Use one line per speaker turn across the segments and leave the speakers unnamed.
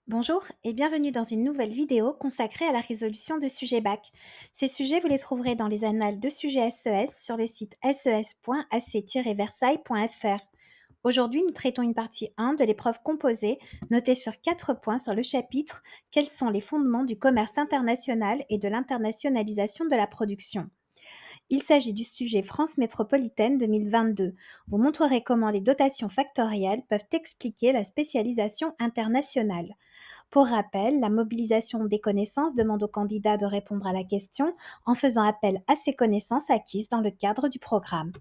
Bonjour et bienvenue dans une nouvelle vidéo consacrée à la résolution de sujets bac. Ces sujets, vous les trouverez dans les annales de sujets SES sur le site ses.ac-versailles.fr. Aujourd'hui, nous traitons une partie 1 de l'épreuve composée, notée sur 4 points sur le chapitre Quels sont les fondements du commerce international et de l'internationalisation de la production. Il s'agit du sujet France métropolitaine 2022. Vous montrerez comment les dotations factorielles peuvent expliquer la spécialisation internationale. Pour rappel, la mobilisation des connaissances demande au candidat de répondre à la question en faisant appel à ses connaissances acquises dans le cadre du programme.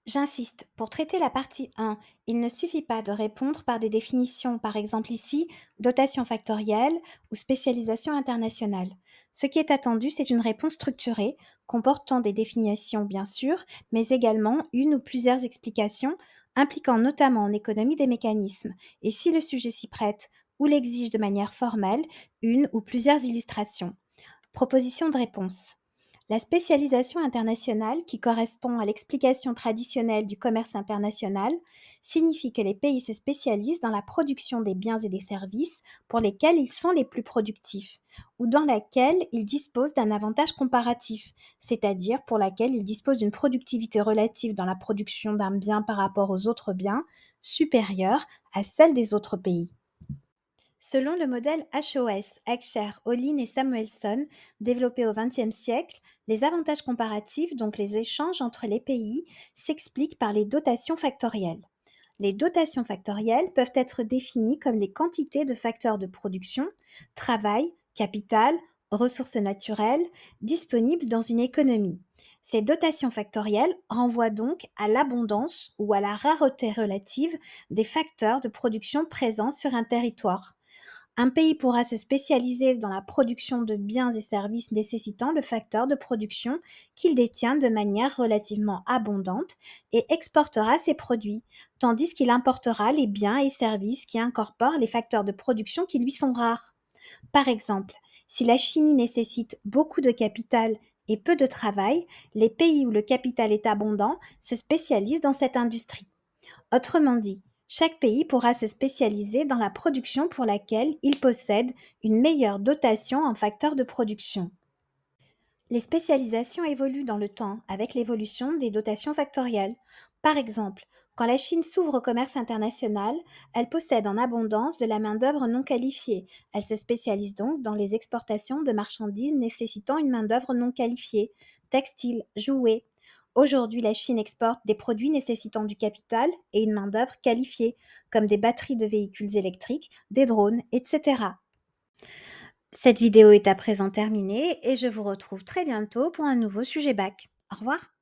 J'insiste, pour traiter la partie 1, il ne suffit pas de répondre par des définitions, par exemple ici, dotation factorielle ou spécialisation internationale. Ce qui est attendu, c'est une réponse structurée, comportant des définitions bien sûr, mais également une ou plusieurs explications, impliquant notamment en économie des mécanismes, et si le sujet s'y prête ou l'exige de manière formelle, une ou plusieurs illustrations. Proposition de réponse. La spécialisation internationale, qui correspond à l'explication traditionnelle du commerce international, signifie que les pays se spécialisent dans la production des biens et des services pour lesquels ils sont les plus productifs, ou dans laquelle ils disposent d'un avantage comparatif, c'est-à-dire pour laquelle ils disposent d'une productivité relative dans la production d'un bien par rapport aux autres biens supérieure à celle des autres pays. Selon le modèle HOS, Heckscher, Olin et Samuelson, développé au XXe siècle, les avantages comparatifs, donc les échanges entre les pays, s'expliquent par les dotations factorielles. Les dotations factorielles peuvent être définies comme les quantités de facteurs de production, travail, capital, ressources naturelles disponibles dans une économie. Ces dotations factorielles renvoient donc à l'abondance ou à la rareté relative des facteurs de production présents sur un territoire. Un pays pourra se spécialiser dans la production de biens et services nécessitant le facteur de production qu'il détient de manière relativement abondante et exportera ses produits, tandis qu'il importera les biens et services qui incorporent les facteurs de production qui lui sont rares. Par exemple, si la chimie nécessite beaucoup de capital et peu de travail, les pays où le capital est abondant se spécialisent dans cette industrie. Autrement dit, chaque pays pourra se spécialiser dans la production pour laquelle il possède une meilleure dotation en facteurs de production. Les spécialisations évoluent dans le temps avec l'évolution des dotations factorielles. Par exemple, quand la Chine s'ouvre au commerce international, elle possède en abondance de la main-d'œuvre non qualifiée. Elle se spécialise donc dans les exportations de marchandises nécessitant une main-d'œuvre non qualifiée, textiles, jouets. Aujourd'hui, la Chine exporte des produits nécessitant du capital et une main-d'œuvre qualifiée, comme des batteries de véhicules électriques, des drones, etc. Cette vidéo est à présent terminée et je vous retrouve très bientôt pour un nouveau sujet bac. Au revoir.